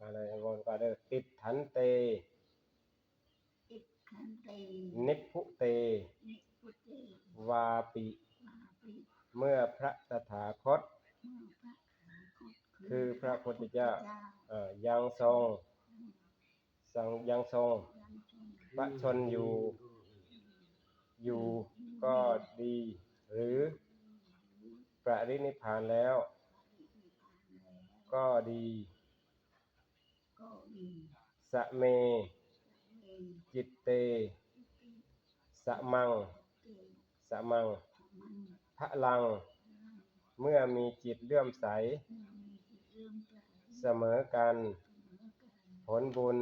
อะไรวนก็เด้อติดขันเตนิพพุเตวาปิเมื่อพระตถาคตคือพระพุทธเจ้ายังทรงพระชนอยู่ก็ดีหรือปรินิพพานแล้วก็ดีสะเมจิตเตสะมังพลังเมื่อมีจิตเลื่อมใสเสมอกันผลบุญ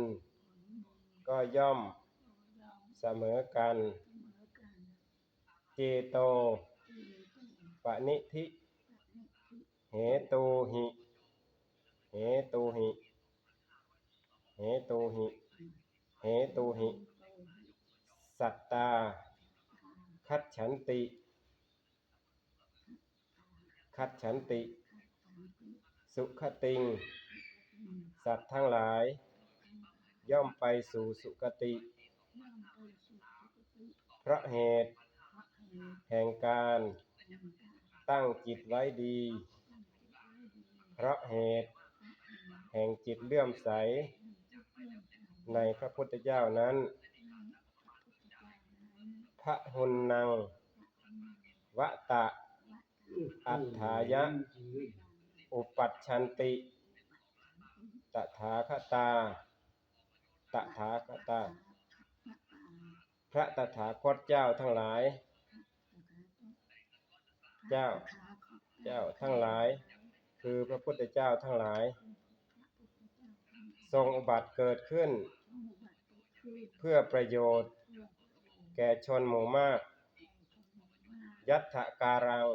ก็ย่อมเสมอกันเจโตปนิธิเหตุหิสัตตาคัจฉันติสุขติงสัตว์ทั้งหลายย่อมไปสู่สุคติเพราะเหตุแห่งการตั้งจิตไว้ดีเพราะเหตุแห่งจิตเลื่อมใสในพระพุทธเจ้านั้นพะหุนนังวะตะอัฏฐายะอุปัชชันติตถาคตาพระตถาคตเจ้าทั้งหลายเจ้าทั้งหลายคือพระพุทธเจ้าทั้งหลายทรงอุบัติเกิดขึ้นเพื่อประโยชน์แก่ชนหมู่มากยัตถการัง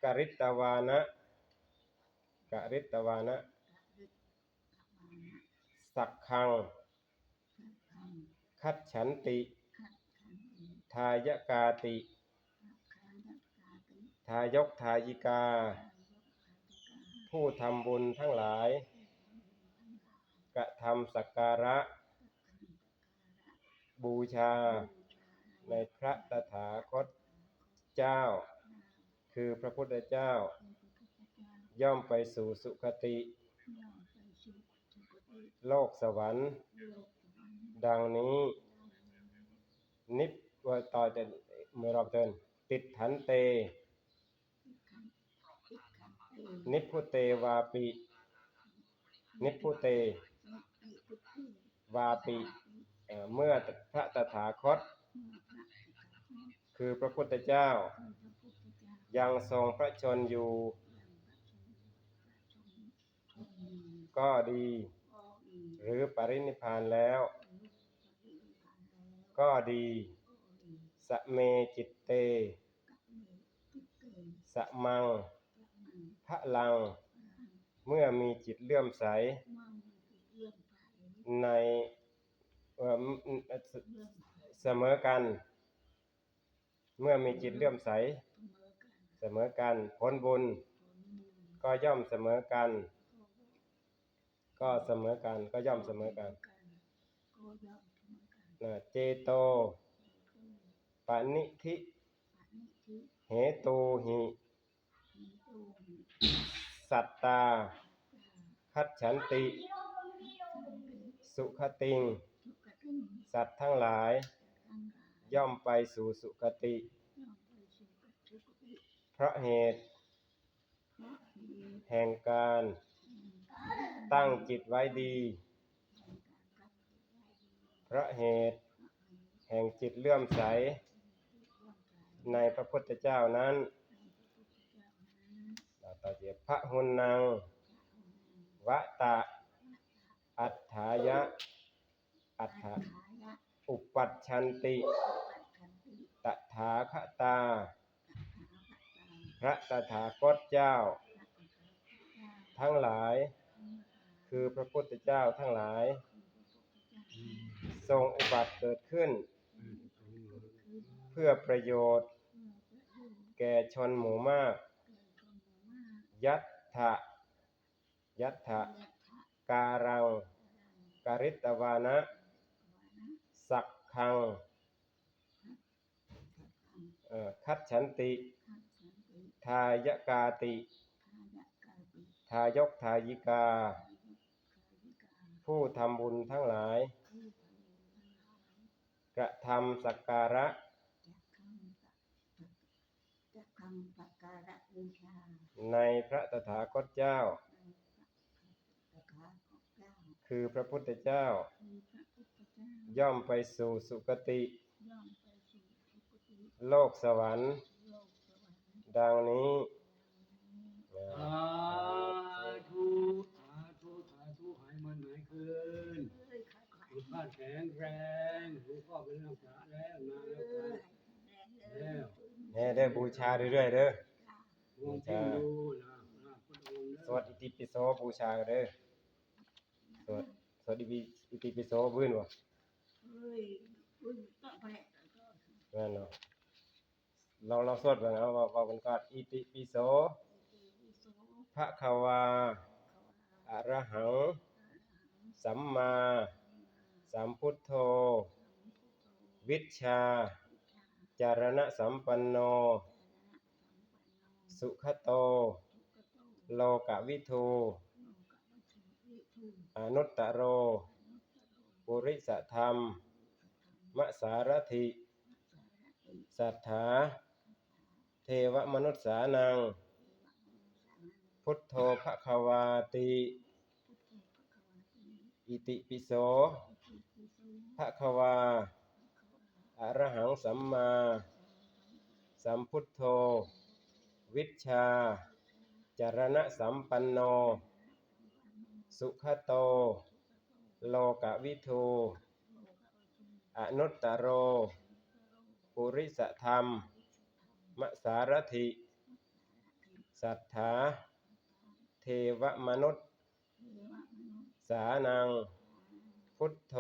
กริตวานะสักขังคัจฉันติทายกาติทายกทายิกาผู้ทำบุญทั้งหลายกระทำสักการะบูชาในพระตถาคตเจ้าคือพระพุทธเจ้าย่อมไปสู่สุคติโลกสวรรค์ดังนี้นิพต่อจะเมื่อรอบเดินติดขันเตนิพพุเตวาปินิพพุเตวาปิเมื่อพระตถาคตคือพระพุทธเจ้ายังทรงพระชนอยู่ก็ดีหรือปรินิพพานแล้วก็ดีสะเมจิตเตสะมังพลังเมื่อมีจิตเลื่อมใสในเสมอกันเมื่อมีจิตเลื่อมใสเสมอกันผลบุญก็ย่อมเสมอกันก็ย่อมเสมอกันเจโตปนิธิเหตุหิสัตตาคัจฉันติสุขติงสัตว์ทั้งหลายย่อมไปสู่สุคติเพราะเหตุแห่งการตั้งจิตไว้ดีเพราะเหตุแห่งจิตเลื่อมใสในพระพุทธเจ้านั้นต่อเจียพะหุนนังวะตะอัฏฐายะอุปัชชันติตถาคตาพระตถาคตเจ้าทั้งหลายคือพระพุทธเจ้าทั้งหลายทรงอุบัติเกิดขึ้นเพื่อประโยชน์แก่ชนหมู่มากยัตถะ การังกริตวานะสักขังคัจฉันติทายกาติทายกทายิกาผู้ทำบุญทั้งหลายกระทำสักการะในพระตถาคตเจ้าคือพระพุทธเจ้าย่อมไปสู่สุคติโลกสวรรค์ดังนี้สาธุสาธุสาธุหายมันหายคืนสุขภาพแข็งแรงสุขภาพเป็นรักษาแล้วนานแล้วเนี่ยได้บูชาเรื่อยๆเด้อบูชาดูนะสวดอิติปิโสบูชาเด้อสวดอิติปิโสบื้นบ่นั่นเนาะเราสวดกันเอาว่ามันก็อิติปิโสภะคะวาอะระหังสัมมาสัมพุทโธวิชชาจารณะสัมปันโนสุขโตโลกวิทูอนุตตโรปุริสธรรมมสารถิสัทธาเทวมนุษสานังพุทโธภควาติอิติปิโสภควาอะระหังสัมมาสัมพุทโธวิชชาจารณะสัมปันโนสุขโตโลกวิทูอนุตตโรปุริสธรรมมสารถิสัทธาเทวมนุษสานังพุทโธ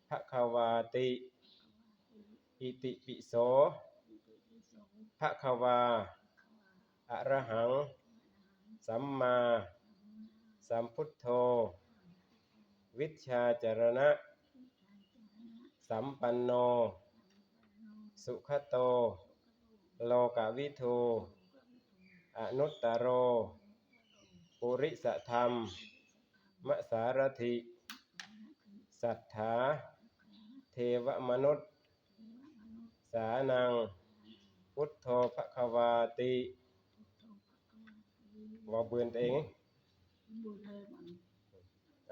ภควาติอิติปิโสภควาอะระหังสัมมาสัมพุทโธวิชชาจารณะสัมปันโนสุขโตโลกวิทูอนุตตโรปุริสธรรมมสารถิสัทธาเทวมนุษสานังพุทโธภควาติบอกเบือนเอง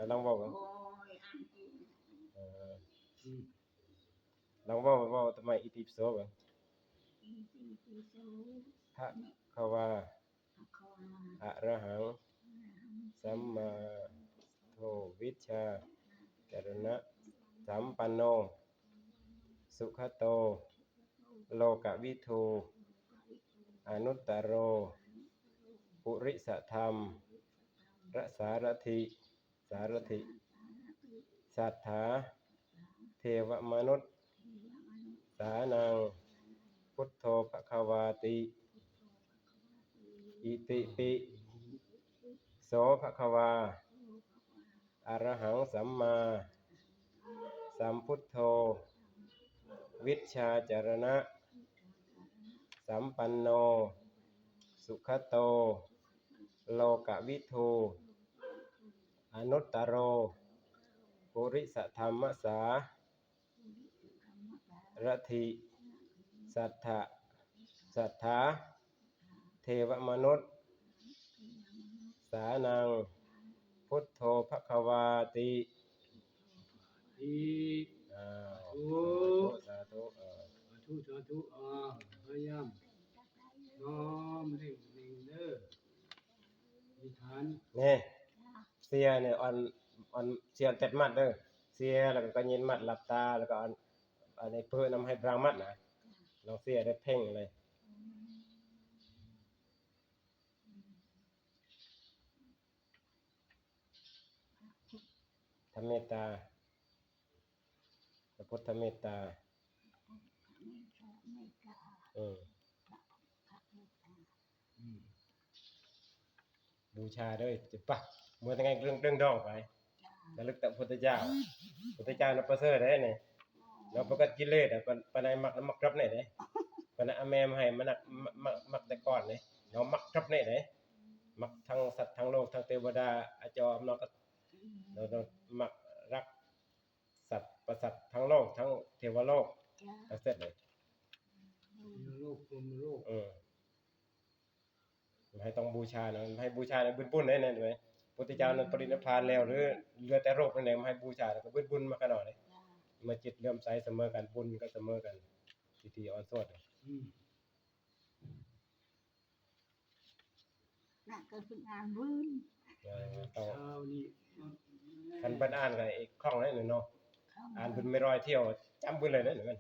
ลองบอกลองบอกทำไมอิติปิโสบ้างภะคะวาอะระหังสัมมาโทวิชชาจารณะสัมปันโนสุขโตโลกวิทูอนุตตโรปุริสธรรมรสารถิสัทธาเทวมนุษสานังพุทโธภควาติอิติปิโสภควาอะระหังสัมมาสัมพุทโธวิชชาจารณะสัมปันโนสุขโตโลกวิทูอนุตตโรปุริสธรรมสารถิสัทธาเทวมนุษสานังพุทโธภควาติสาธุพยายามน้อมเร่งเด้อมีฐานเนี่ยเสียเนี่ยอันเสียเต็ดมัดเด้อเสียแล้วก็ยินมัดหลับตาแล้วก็อันนี้เพื่อนำให้พรางมัดนะลองเสียได้เพ่งเลยทำเมตตาพระพุทธเมตตาบูชาด้วยจิปะ มัวแต่ไงเรื่องดองไประลึกแต่พุทธเจ้าพุทธเจ้าน่ะประเสริฐเด้นี่เราปกติกิเลสอ่ะปานใดมักรับนี่เด้ปานนั้นอาแม่มาให้มันมักแต่ก่อนนี่เรามักรับนี่เด้มักทั้งสัตว์ทั้งโลกทั้งเทวดาอาจอมเนาะก็เรามักรักสัตว์ประสัตว์ทั้งโลกทั้งเทวโลกทั้งเสร็จเลย โลกพรหมโลก ให้ต้องบูชานะให้บูชาเนี่ยบุญๆได้แน่นไหมพุทธเจ้านั้นปรินิพพานแล้วหรือเหลือแต่โรคนั่นเองมาให้บูชาแล้วก็บุญมากันหน่อยเลยมาจิตเลื่อมใสเสมอกันบุญก็เสมอกันพิธีอ่อนสวด น่ะก็เป็นงานบุญ ต้อง เช้านี้ คันบันอ่านกันอีกคล่องเลยเนาะอ่านบุญไม่รอยเที่ยวจำบุญเลยนะหนึ่งมัน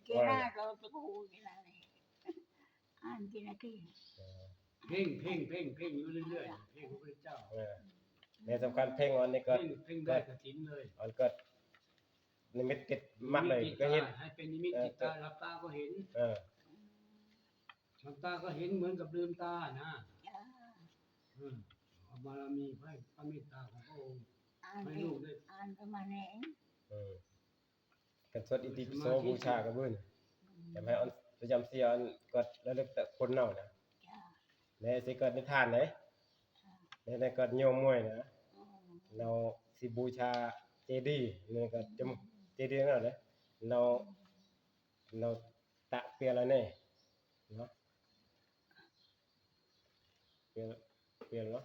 เจ้าเราจะพูดอะไรอ่านกี่นาที เพ่งอยู่เรื่อยๆเพ่งพระพุทธเจ้า ในสำคัญเพ่งวันนี้ก็ เพ่งได้กฐินเลย มันก็นิมิตติดมัดเลยก็เห็น ให้เป็นนิมิตจิตตาหลับตาก็เห็น หลับตาก็เห็นเหมือนกับลืมตานะบารมีพระเมตตาของพระองค์ อ่านอ่านประมาณนี้ กันสวดอิติปิโสบูชากับบุญจำให้อันประจำเสียอันก็ระลึกแต่คนเนานะในสิเกิดนิทานเลยในเกิดโยมมวยนะเราสิบูชาเจดีย์นี่ก็จำเจดีย์นั่นแหละเราตะเปียอะไรเนี่ยเนาะเปียเนาะ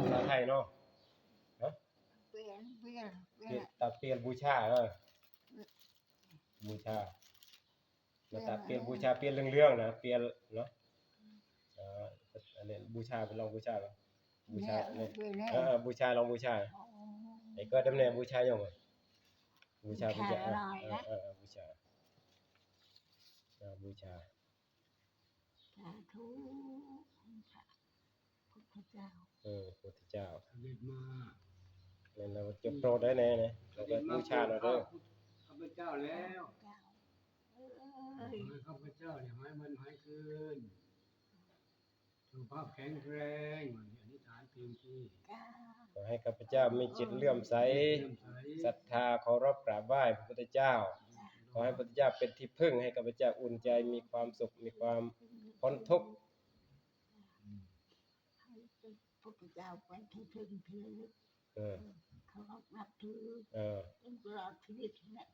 ภาษาไทยเนาะ เปลี่ยน ตะเปียบูชาบูชาเราตะเปียบูชาเปียเรื่องๆนะเปียเนาะอันนี้บูชาเป็นลองบูชาป่ะบูชาเนี่ยบูชาลองบูชาไอ้ก็ดำเนินบูชาอย่างไรบูชาบูชาบูชาบูชา สาธุพุทธเจ้า พุทธเจ้า เสด็จมา เนี่ยเราจะโปรดได้แน่เนี่ยเราก็บูชาเราด้วย ข้าพเจ้าแล้ว เจ้า ข้าพเจ้าเนี่ยหายมันหายคืนสุขภาพแข็งแรงอธิษฐานเพียงที่ ขอให้ข้าพเจ้ามีจิตเลื่อมใสศรัทธาเคารพกราบไหว้พระพุทธเจ้าขอให้พระพุทธเจ้าเป็นที่พึ่งให้ข้าพเจ้าอุ่นใจมีความสุขมีความพ้นทุกข์ พุทธเจ้าเป็นที่พึ่งที่ระลึกเขานับถือตลอดชีวิตนะ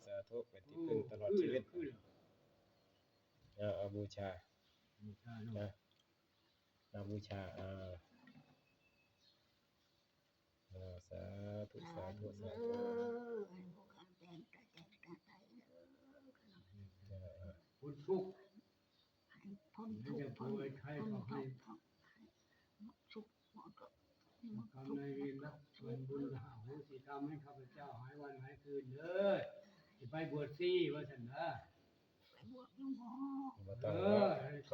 สาธุเป็นที่พึ่งตลอดชีวิตบูชาบูชาสาธุสาธุสาธุพ้นทุกข์ พ้นทุกข์พ้นทุกข์หมด กรรมนายเวรรับส่วนบุญหาโหสิกรรมให้ข้าพเจ้าหายวันหายคืนเลยไปบวชซี่ว่าฉันนะ ไปบวชยังหมอ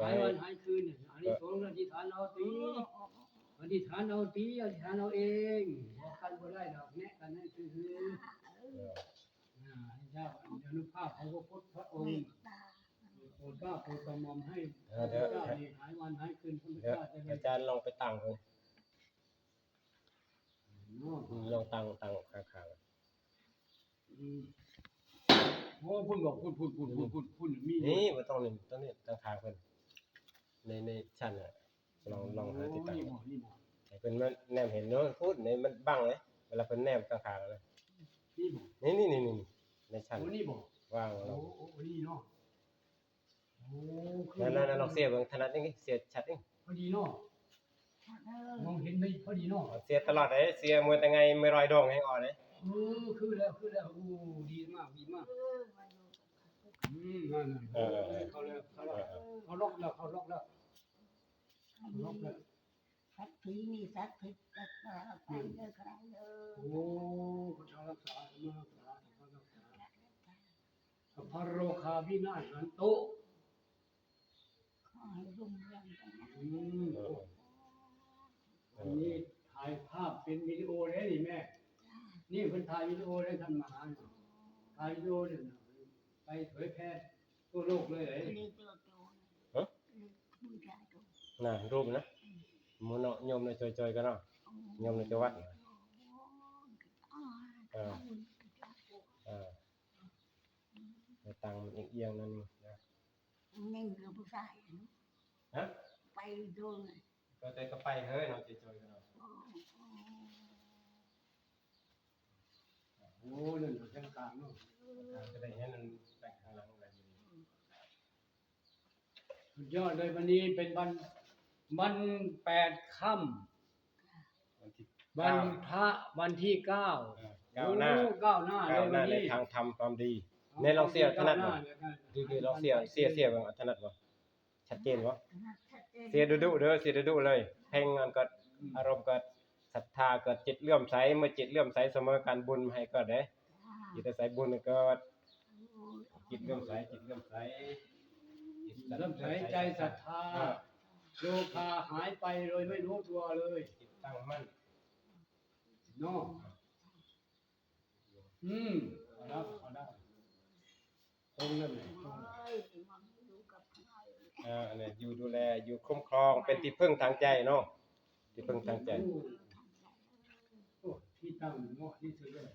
หายวันหายคืนเนี่ยอันนี้สงฆ์อธิษฐานเอาตีอธิษฐานเอาตีอธิษฐานเอาเองบอกกันบ่ได้ดอกแนะกันนั่นคือเจ้าอนุภาพของพระองค์โปรดก้าโปรดกระหม่อมให้เจ้าหายวันหายคืนพระเจ้าจะได้ อาจารย์ลองไปตั้งเลยลองตั้งข้างโอ้พุ่นบอกพุ่นมี นี่มันต้องนี่ตั้งข้างเพิ่นในชั้นน่ะลองหาที่ตั้งให้เพิ่นมันแนมเห็นเนาะพูดนี่มันบังเลยเวลาเพิ่นแนมตั้งข้างเลยนี่ในชั้น โอ้นี่บ่ ว่าง โอ้ เรา นี่เนาะโอ้ นั่นลองเสียบถนัดนี่เสียชัดนี่ พอดีเนาะมองเห็นได้พอดีเนาะ เสียตลอดเลยเสียมวยแต่ไงไม่รอยดองให้อ่อนเลย คือแล้วโอ้ดีมากนั่นเขาล็อกแล้วสักทีนี่สักทีก็ไปเลยใครเลย โอ้พระเจ้ารักษาสัพพโรคาวินาศันโต ขอให้รุ่งเรืองไปนะ นี่ถ่ายภาพเป็นวิดีโอเลยนี่แม่นี่เพิ่นถ่ายวิดีโอเลยท่านมหาถ่ายวิดีโอเนี่ยไปเผยแพร่ทั่วโลกเลย เรียกตัว บูชาตัว น่ะรูปนะหมื้อเนาะโยมในจอยๆกันเนาะโยมในจังหวัดน่ะเออเออแต่ตังมันเอียงๆนั่นนี่นะ nhanh là bữa dài ฮะ bay rồi ก็แต่ก็ไปเฮ้ยเนาะจอยๆกันเนาะ โอ้นั่นอยู่ข้างกลางเนาะ จะได้เห็นมันไปข้างหลังอะไรอยู่นี่ สุดยอดเลยวันนี้เป็นวัน8 ค่ำ วันที่ วันพระวันที่9 ก้าวหน้า โอ้ก้าวหน้าเล ก้าวย ห วั น้าน ใน นี้ ทางทำความดีในลองเสียถนัดบ่คือลองเสียบ่ถนัดบ่ชัดเจนบ่เสียดุๆเด้อเสียดุๆเลยเพ่งมันก็อารมณ์ก็ศรัทธาก็จิตเลื่อมใสเมื่อจิตเลื่อมใสเสมอกันบุญให้ก็ได้จิตใสบุญก็จิตเลื่อมใสจิตเลื่อมใส เริ่มใส่ใจศรัทธาโลภะหายไปเลยไม่รู้ตัวเลย จิตตั้งมั่น เนาะเอาได้ตรงนั้นเลย เนี่ยอยู่ดูแลอยู่คุ้มครองเป็นที่พึ่งทางใจเนาะที่พึ่งทางใจ โอ้ที่ตั้งเหมาะที่สุดเลย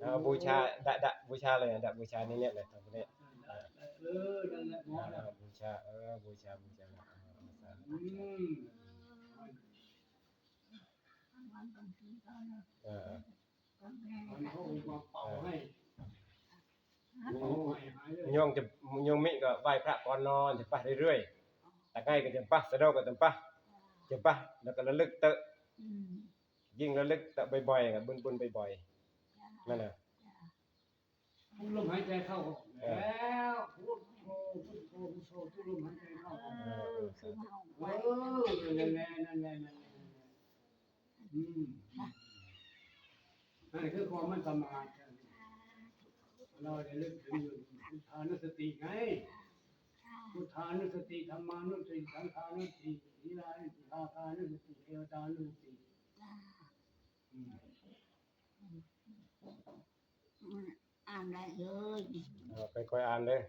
เอาบูชาดะบูชาเลยดะบูชานี่เนี่ยเลยตรงนี้ นั่นแหละเหมาะแล้ว บูชาบูชามันเขาองค์มาเป่าให้เป่าให้หายเลย โยมมิก็ไหว้พระก่อนนอนจะไปเรื่อยๆแต่ง่ายก็จะปะสะดอกก็จะปะจะปะแล้วก็ระลึกเตอะยิ่งระลึกเตอะบ่อยๆกับบุญบ่อยๆนั่นน่ะ ทุกลมหายใจเข้าออกแล้วพุทโธพุทโธพุทโธทุกลมหายใจเข้าออกนั่นแหละนั่นคือความมันสมาธิเราได้ลึกถึงอยู่พุทธานุสติไงพุทธานุสติธรรมานุสติสังฆานุสตินิรานุสติอาคานุสติเทวตานุสติ อ่านได้เลย ไปคอยอ่านเลย